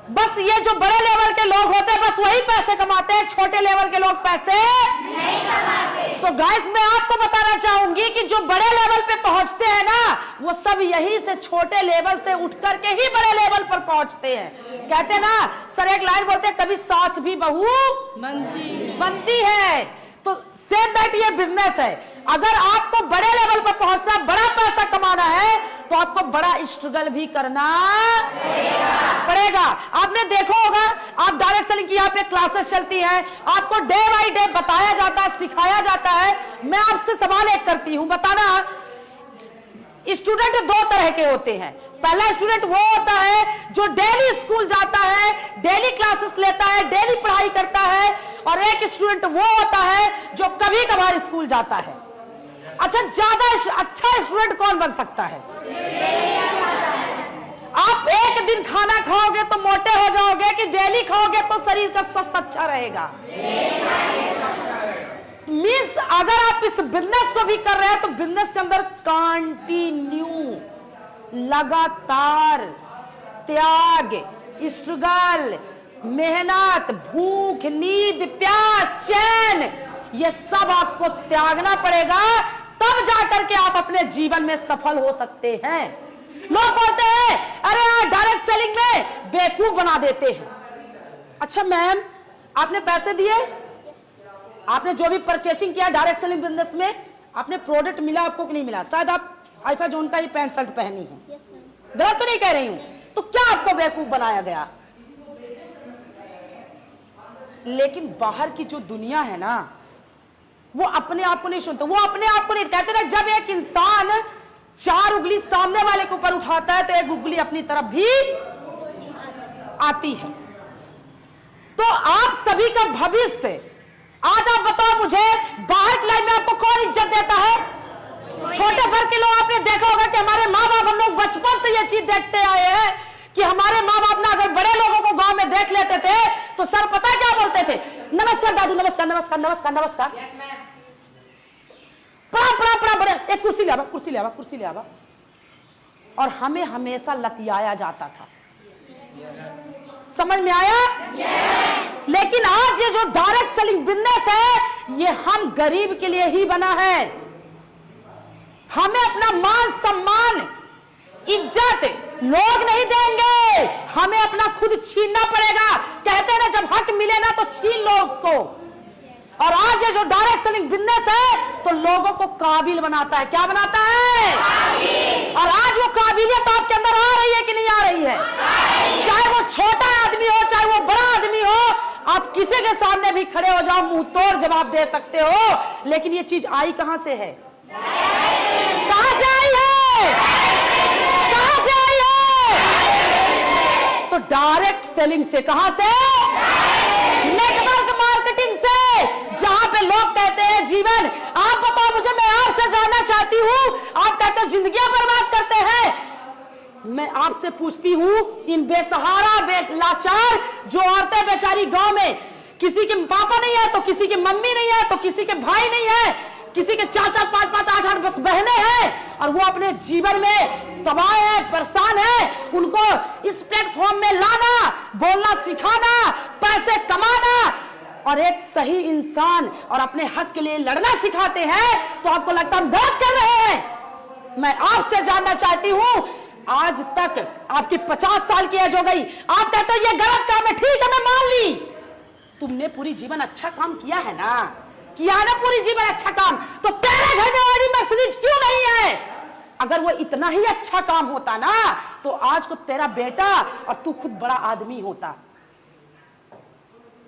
बस ये जो बड़े लेवल के लोग होते हैं बस वही पैसे कमाते हैं, छोटे लेवल के लोग पैसे नहीं कमाते। तो गाइस मैं आपको बताना चाहूंगी कि जो बड़े लेवल पे पहुंचते हैं ना वो सब यही से छोटे लेवल से उठ करके ही बड़े लेवल पर पहुंचते हैं। कहते हैं ना सर, एक लाइन बोलते हैं, कभी सास भी बहू बनती है। तो सेम दैट ये बिजनेस है। अगर आपको बड़े लेवल पर पहुंचना, बड़ा पैसा कमाना है तो आपको बड़ा स्ट्रगल भी करना पड़ेगा। आपने देखा होगा, आप डायरेक्ट सेलिंग की यहाँ पे क्लासेस चलती है, आपको डे बाय डे बताया जाता है, सिखाया जाता है। मैं आपसे सवाल एक करती हूं, बताना स्टूडेंट दो तरह के होते हैं। पहला स्टूडेंट वो होता है जो डेली स्कूल जाता है, डेली क्लासेस लेता है, डेली पढ़ाई करता है, और एक स्टूडेंट वो होता है जो कभी कभार स्कूल जाता है। अच्छा, ज्यादा अच्छा स्टूडेंट कौन बन सकता है? आप एक दिन खाना खाओगे तो मोटे हो जाओगे कि डेली खाओगे तो शरीर का स्वास्थ्य अच्छा रहेगा? मीन्स अगर आप इस बिजनेस को भी कर रहे हैं तो बिजनेस के अंदर कंटिन्यू, लगातार त्याग, स्ट्रगल, मेहनत, भूख, नींद, प्यास, चैन, ये सब आपको त्यागना पड़ेगा, तब जाकर के आप अपने जीवन में सफल हो सकते हैं। लोग बोलते हैं अरे यार डायरेक्ट सेलिंग में बेवकूफ बना देते हैं। अच्छा मैम, आपने पैसे दिए, आपने जो भी परचेजिंग किया डायरेक्ट सेलिंग बिजनेस में, आपने प्रोडक्ट मिला आपको कि नहीं मिला? शायद आप आईफा जोन का ही पैंट शर्ट पहनी है, गलत तो नहीं कह रही हूं, तो क्या आपको बेवकूफ बनाया गया? लेकिन बाहर की जो दुनिया है ना वो अपने आप को नहीं सुनते, वो अपने आप को नहीं कहते ना। जब एक इंसान 4 उंगली सामने वाले के ऊपर उठाता है तो 1 उंगली अपनी तरफ भी आती है। तो आप सभी का भविष्य, आज आप बताओ मुझे, बाहर की लाइफ में आपको कौन इज्जत देता है? छोटे भर के लोग। आपने देखा होगा कि हमारे माँ बाप, हम लोग बचपन से ये चीज देखते आए हैं कि हमारे माँ बाप ना अगर बड़े लोगों को गांव में देख लेते थे तो सर पता क्या बोलते थे? नमस्कार दादू, नमस्कार नमस्कार नमस्कार नमस्कार, पड़ा बड़े, एक कुर्सी ले आवा, कुर्सी ले आवा, कुर्सी ले आवा। और हमें हमेशा लतियाया जाता था। समझ में आया? लेकिन आज ये जो डायरेक्ट सेलिंग बिजनेस है ये हम गरीब के लिए ही बना है। हमें अपना मान सम्मान इज्जत लोग नहीं देंगे, हमें अपना खुद छीनना पड़ेगा। कहते हैं ना जब हक मिले ना तो छीन लो उसको। और आज ये जो डायरेक्ट सेलिंग बिजनेस है तो लोगों को काबिल बनाता है। क्या बनाता है? और आज वो काबिलियत आपके अंदर आ रही है कि नहीं आ रही है? चाहे वो छोटा आदमी हो चाहे वो बड़ा आदमी हो, आप किसी के सामने भी खड़े हो जाओ, मुंह तोड़ जवाब दे सकते हो। लेकिन ये चीज आई कहां से है? कहां से आई है? कहां से आई है? तो डायरेक्ट सेलिंग से। कहां से? नेटवर्क मार्केटिंग से। जहां पे लोग कहते हैं जीवन, आप बताओ मुझे, मैं आपसे जानना चाहती हूं, आप कहते हो जिंदगियां बर्बाद करते हैं, मैं आपसे पूछती हूं इन बेसहारा लाचार जो औरतें बेचारी गांव में, किसी के पापा नहीं है तो किसी की मम्मी नहीं है तो किसी के भाई नहीं है, किसी के 4-4, 5-5, 8-8 बस बहनें हैं और वो अपने जीवन में तबाह है, परेशान है। उनको इस प्लेटफॉर्म में लाना, बोलना सिखाना, पैसे कमाना और एक सही इंसान और अपने हक के लिए लड़ना सिखाते हैं तो आपको लगता है हम गलत कर रहे हैं। मैं आपसे जानना चाहती हूं, आज तक आपकी 50 साल की एज हो गई, आप कहते हो ये गलत काम है, ठीक है मैं मान ली, तुमने पूरी जीवन अच्छा काम किया है ना, किया ना पूरी जीवन अच्छा काम, तो तेरे घर में ऑडी मर्सिडीज क्यों नहीं है? अगर वो इतना ही अच्छा काम होता ना तो आज को तेरा बेटा और तू खुद बड़ा आदमी होता।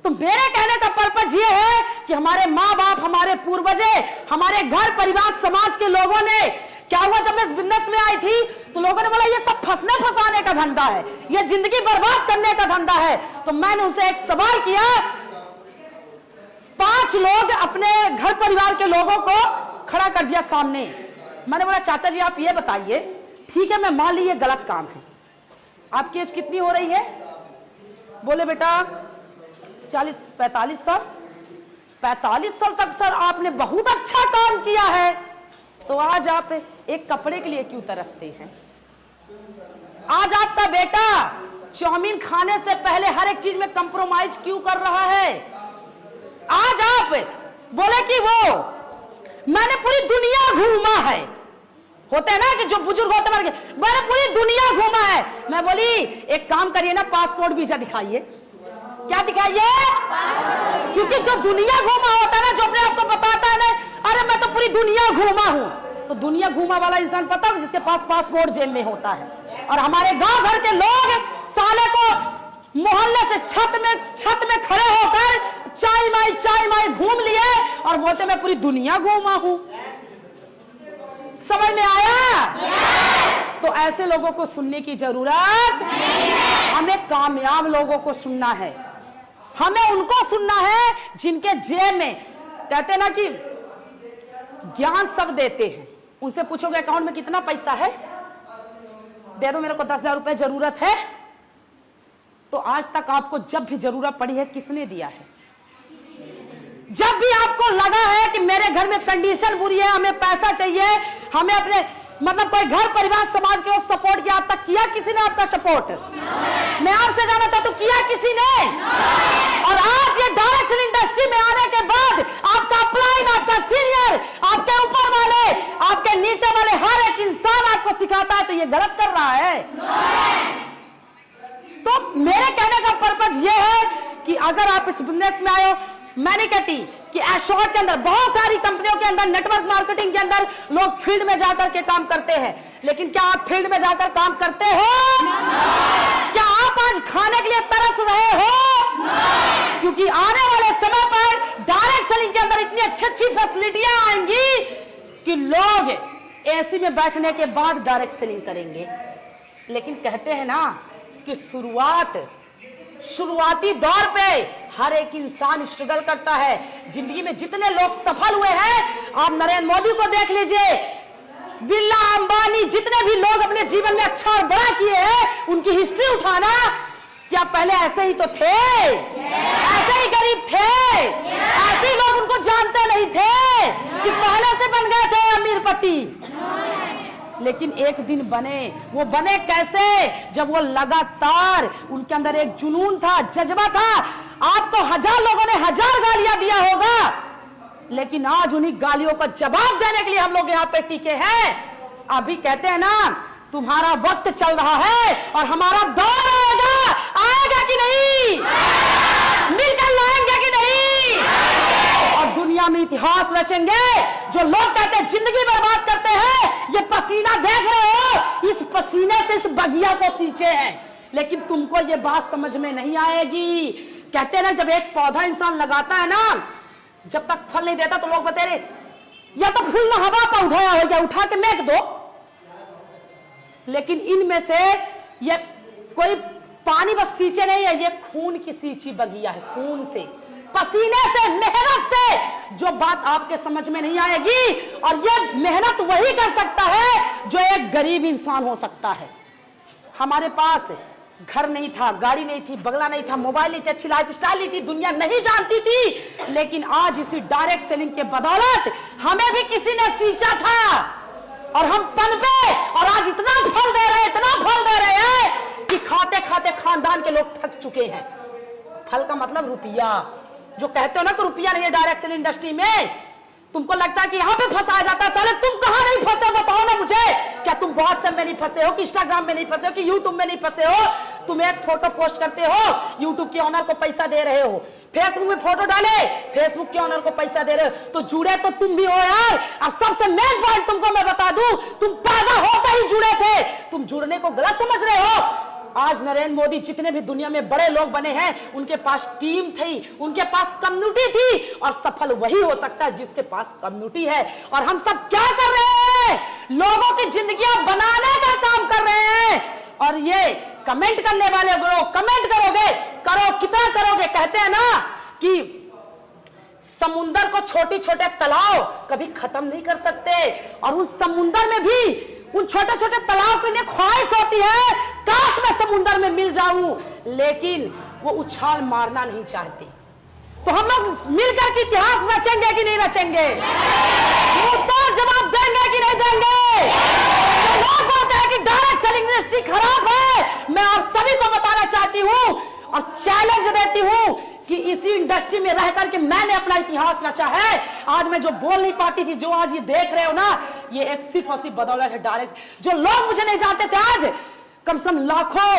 तो मेरे कहने का पर्पज ये है कि हमारे माँ बाप, हमारे पूर्वजे, हमारे घर परिवार समाज के लोगों ने, क्या हुआ जब मैं इस बिजनेस में आई थी तो लोगों ने बोला ये सब फंसने फंसाने का धंधा है, ये जिंदगी बर्बाद करने का धंधा है। तो मैंने उनसे एक सवाल किया, 5 लोग अपने घर परिवार के लोगों को खड़ा कर दिया सामने। मैंने बोला चाचा जी आप ये बताइए, ठीक है मैं मान ली ये गलत काम है, आपकी एज कितनी हो रही है? बोले बेटा 40-45 साल। 45 साल तक सर आपने बहुत अच्छा काम किया है, तो आज आप एक कपड़े के लिए क्यों तरसते हैं? आज आपका बेटा चाउमीन खाने से पहले हर एक चीज में कंप्रोमाइज क्यों कर रहा है? आज आप बोले कि वो मैंने पूरी दुनिया घूमा है, होते हैं ना कि जो बुजुर्ग होते हैं, मैंने पूरी दुनिया घूमा है। मैं बोली एक काम करिए ना, पासपोर्ट वीजा दिखाइए। क्या दिखाइए? क्योंकि जो दुनिया घूमा होता है ना, जो अपने आप को बताता है ना, अरे मैं तो पूरी दुनिया घूमा हूं, तो दुनिया घूमा वाला इंसान पता है जिसके पास पासपोर्ट जेब में होता है। और हमारे गांव घर के लोग साले को मोहल्ले से छत में खड़े होकर चाय माई घूम लिए और बोलते मैं पूरी दुनिया घूमा हूं। समझ में आया? तो ऐसे लोगों को सुनने की जरूरत नहीं है। हमें कामयाब लोगों को सुनना है, हमें उनको सुनना है जिनके जेब में, कहते ना कि ज्ञान सब देते हैं। उनसे पूछोगे अकाउंट में कितना पैसा है, दे दो मेरे को 10,000 रुपए जरूरत है, तो आज तक आपको जब भी जरूरत पड़ी है किसने दिया है? जब भी आपको लगा है कि मेरे घर में कंडीशन बुरी है, हमें पैसा चाहिए, हमें अपने मतलब कोई घर परिवार समाज के लोग सपोर्ट किया, आप तक किया किसी ने आपका सपोर्ट? मैं आपसे जानना चाहता हूं, किया किसी ने? और आज ये डायरेक्ट सेलिंग इंडस्ट्री में आने के बाद आपका अपलाइन, आपका सीनियर, आपके ऊपर वाले, आपके नीचे वाले हर एक इंसान आपको सिखाता है, तो ये गलत कर रहा है। तो मेरे कहने का पर्पज ये है कि अगर आप इस बिजनेस में आए हो, मैं नहीं कहती कि एशॉर्ट के अंदर बहुत सारी कंपनियों के अंदर नेटवर्क मार्केटिंग के अंदर लोग फील्ड में जाकर के काम करते हैं, लेकिन क्या आप फील्ड में जाकर काम करते हो? क्या आप आज खाने के लिए तरस रहे हो? क्योंकि आने वाले समय पर डायरेक्ट सेलिंग के अंदर इतनी अच्छी फैसिलिटियां आएंगी कि लोग एसी में बैठने के बाद डायरेक्ट सेलिंग करेंगे। लेकिन कहते हैं ना कि शुरुआती दौर पे हर एक इंसान स्ट्रगल करता है। जिंदगी में जितने लोग सफल हुए हैं, आप नरेंद्र मोदी को देख लीजिए, बिरला, अंबानी, जितने भी लोग अपने जीवन में अच्छा और बड़ा किए हैं, उनकी हिस्ट्री उठाना, क्या पहले ऐसे ही तो थे? ऐसे ही गरीब थे? ऐसे ही लोग उनको जानते नहीं थे कि पहले से बन गए थे अमीरपति? लेकिन एक दिन बने। वो बने कैसे? जब वो लगातार, उनके अंदर एक जुनून था, जज्बा था। आपको 1000 लोगों ने 1000 गालियां दिया होगा, लेकिन आज उन्हीं गालियों का जवाब देने के लिए हम लोग यहाँ पे टिके हैं। अभी कहते हैं ना, तुम्हारा वक्त चल रहा है और हमारा दौर आएगा। आएगा कि नहीं? मिलकर लाएंगे कि नहीं? और दुनिया में इतिहास रचेंगे। जो लोग कहते हैं जिंदगी बर्बाद करते हैं, ये पसीना देख रहे हो, इस पसीने से इस बगिया को सींचे हैं, लेकिन तुमको ये बात समझ में नहीं आएगी। कहते हैं ना, जब एक पौधा इंसान लगाता है ना, जब तक फल नहीं देता तो लोग बता रहे या तो फूल ना हवा का उठाया हो, या उठा के फेंक दो। लेकिन इनमें से ये कोई पानी बस सींचे नहीं है, ये खून की सींची बगिया है। खून से, पसीने से, मेहनत से, जो बात आपके समझ में नहीं आएगी। और ये मेहनत वही कर सकता है जो एक गरीब इंसान हो सकता है। हमारे पास घर नहीं था, गाड़ी नहीं थी, बंगला नहीं था, मोबाइल नहीं थी, अच्छी लाइफ स्टाइल नहीं थी, दुनिया नहीं जानती थी, लेकिन आज इसी डायरेक्ट सेलिंग के बदौलत हमें भी किसी ने सींचा था और हम पनपे, और आज इतना फल दे रहे हैं, इतना फल दे रहे हैं कि खाते खाते खानदान के लोग थक चुके हैं। फल का मतलब रुपया। जो कहते हो ना कि रुपया नहीं है डायरेक्ट सेलिंग इंडस्ट्री में, तुमको लगता है कि यहाँ पे फंसाया जाता है। साले तुम कहाँ नहीं फंसे, बताओ ना मुझे। क्या तुम व्हाट्सएप में नहीं फंसे हो, कि इंस्टाग्राम में नहीं फंसे हो, कि यूट्यूब में नहीं फंसे हो? तुम एक फोटो पोस्ट करते हो, यूट्यूब के ऑनर को पैसा दे रहे हो, फेसबुक में फोटो डाले, फेसबुक के ऑनर को पैसा दे रहे हो, तो जुड़े तो तुम भी हो यार। और सबसे मेन पॉइंट तुमको मैं बता दूं, तुम पैदा होकर ही जुड़े थे, तुम जुड़ने को गलत समझ रहे हो। आज नरेंद्र मोदी जितने भी दुनिया में बड़े लोग बने हैं, उनके पास टीम थी, उनके पास कम्युनिटी थी, और सफल वही हो सकता है जिसके पास कम्युनिटी है। और हम सब क्या कर रहे हैं? लोगों की जिंदगियां बनाने का काम कर रहे हैं। और ये कमेंट करने वाले लोग, कमेंट करोगे, करो, कितना करोगे? कहते हैं ना कि समुंदर को छोटे छोटे तालाब कभी खत्म नहीं कर सकते, और उस समुंदर में भी उन छोटे छोटे तालाब की ख्वाहिश होती है, काश मैं समुंदर में मिल जाऊं, लेकिन वो उछाल मारना नहीं चाहती। तो हम लोग मिलकर के इतिहास रचेंगे कि नहीं रचेंगे? तो जवाब देंगे कि नहीं देंगे? तो लोग बोलते हैं कि डायरेक्ट सेलिंग इंडस्ट्री खराब है, मैं आप सभी को बताना चाहती हूं और चैलेंज देती हूं कि इसी इंडस्ट्री में रह करके मैंने अपना इतिहास रचा है। आज मैं जो बोल नहीं पाती थी, जो आज ये देख रहे हो ना, ये एक सिर्फ और सिर्फ बदौलत है डायरेक्ट। जो लोग मुझे नहीं जानते थे, आज कम से कम लाखों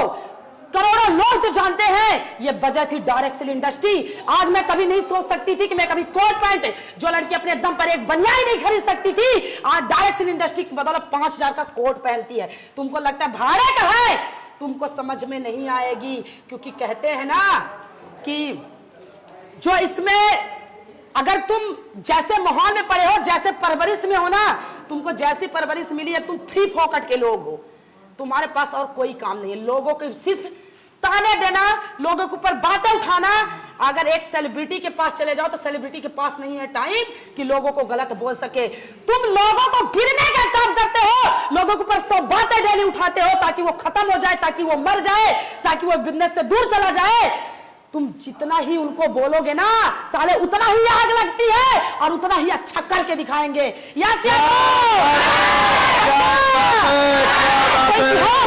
करोड़ों लोग जो जानते हैं, ये वजह थी डायरेक्ट सेल इंडस्ट्री। आज मैं कभी नहीं सोच सकती थी कि मैं कभी कोट पैंट, जो लड़की अपने दम पर एक बनियान नहीं खरीद सकती थी, आज डायरेक्ट सेल इंडस्ट्री की बदौलत 5,000 का कोट पहनती है। तुमको लगता है भाड़े का है, तुमको समझ में नहीं आएगी, क्योंकि कहते हैं ना कि जो इसमें अगर तुम जैसे माहौल में पड़े हो, जैसे परवरिश में हो ना, तुमको जैसी परवरिश मिली है, तुम फ्री फोकट के लोग हो, तुम्हारे पास और कोई काम नहीं है। लोगों को सिर्फ ताने देना, लोगों के ऊपर बातें उठाना। अगर एक सेलिब्रिटी के पास चले जाओ तो सेलिब्रिटी के पास नहीं है टाइम कि लोगों को गलत बोल सके। तुम लोगों को गिरने का काम करते हो, लोगों के ऊपर 100 बातें डेली उठाते हो ताकि वो खत्म हो जाए, ताकि वो मर जाए, ताकि वो बिजनेस से दूर चला जाए। तुम जितना ही उनको बोलोगे ना, साले उतना ही आग लगती है और उतना ही अच्छा करके दिखाएंगे।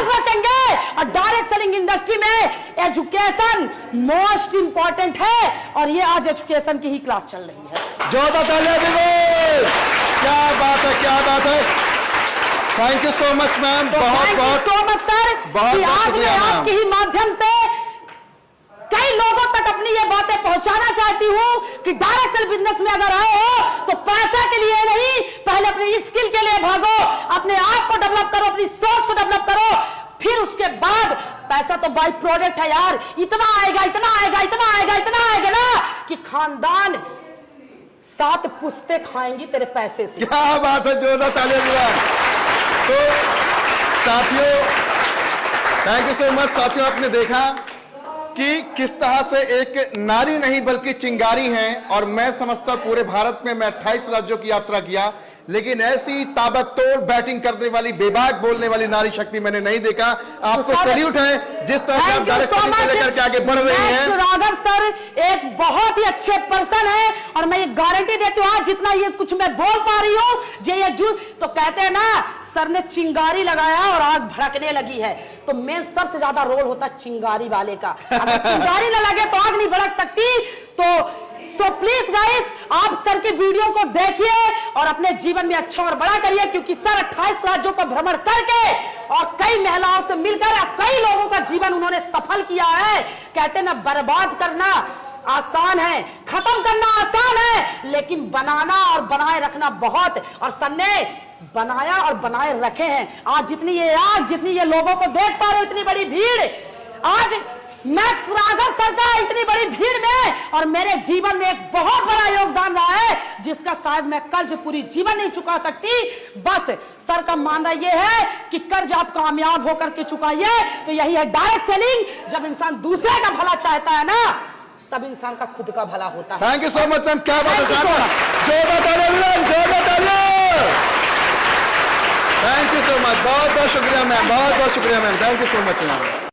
बचेंगे। और डायरेक्ट सेलिंग इंडस्ट्री में एजुकेशन मोस्ट इंपॉर्टेंट है, और ये आज एजुकेशन की ही क्लास चल रही है। जोरदार तालियां दीजिए। क्या बात है, क्या बात है। Thank you so much ma'am, बहुत बहुत सो मच सर। आज मैं आपके ही माध्यम से कई लोगों तक अपनी ये बातें पहुंचाना चाहती हूं कि डायरेक्ट सेल बिजनेस में अगर आए हो तो पैसा के लिए नहीं, पहले अपनी स्किल के लिए भागो, अपने आप को डेवलप करो, अपनी सोच को डेवलप करो, फिर उसके बाद पैसा तो बाई प्रोडक्ट है यार। इतना आएगा, इतना आएगा, इतना आएगा, इतना आएगा ना कि खानदान 7 पुश्ते खाएंगी तेरे पैसे से। क्या बात है, जोरदार तालियां दीजिए। तो साथियों, थैंक यू सो मच। साथियों, आपने देखा कि किस तरह से एक नारी नहीं बल्कि चिंगारी हैं, और मैं समझता हूं पूरे भारत में मैं 28 राज्यों की यात्रा किया, लेकिन ऐसी ताबड़तोड़ बैटिंग करने वाली, बेबाक बोलने वाली नारी शक्ति मैंने नहीं देखा। आपको सैल्यूट है जिस तरह से आप डायरेक्ट सेलिंग को लेकर के आगे बढ़ रही हैं। राघव सर एक बहुत ही अच्छे पर्सन है, और मैं ये गारंटी देती हूँ आज जितना ये कुछ मैं बोल पा रही हूँ, तो कहते हैं ना, सर ने चिंगारी लगाया और आग भड़कने लगी है। तो मेन सबसे ज्यादा रोल होता है चिंगारी वाले का। अगर चिंगारी न लगे तो आग नहीं भड़क सकती। तो प्लीज गाइस, आप सर की वीडियो को देखिए और अपने जीवन में अच्छा और बड़ा करिए, क्योंकि सर 28 राज्यों का भ्रमण करके और कई महिलाओं से मिलकर कई लोगों का जीवन उन्होंने सफल किया है। कहते ना, बर्बाद करना आसान है, खत्म करना आसान है, लेकिन बनाना और बनाए रखना बहुत। और सर ने बनाया और बनाए रखे हैं। आज जितनी ये लोगों को देख पा रहे हो, इतनी बड़ी भीड़, आज मैक्स राघव सर का इतनी बड़ी भीड़ में और मेरे जीवन में एक बहुत बड़ा योगदान रहा है, जिसका शायद मैं कर्ज पूरी जीवन नहीं चुका सकती। बस सर का मानना यह है कि कर्ज आप कामयाब होकर के चुकाइए। तो यही है डायरेक्ट सेलिंग। जब इंसान दूसरे का भला चाहता है ना, तब इंसान का खुद का भला होता है। Thank you so much ma'am, क्या बात है। थैंक यू सो मच, बहुत बहुत शुक्रिया मैम, बहुत बहुत शुक्रिया ma'am, thank you so much ma'am.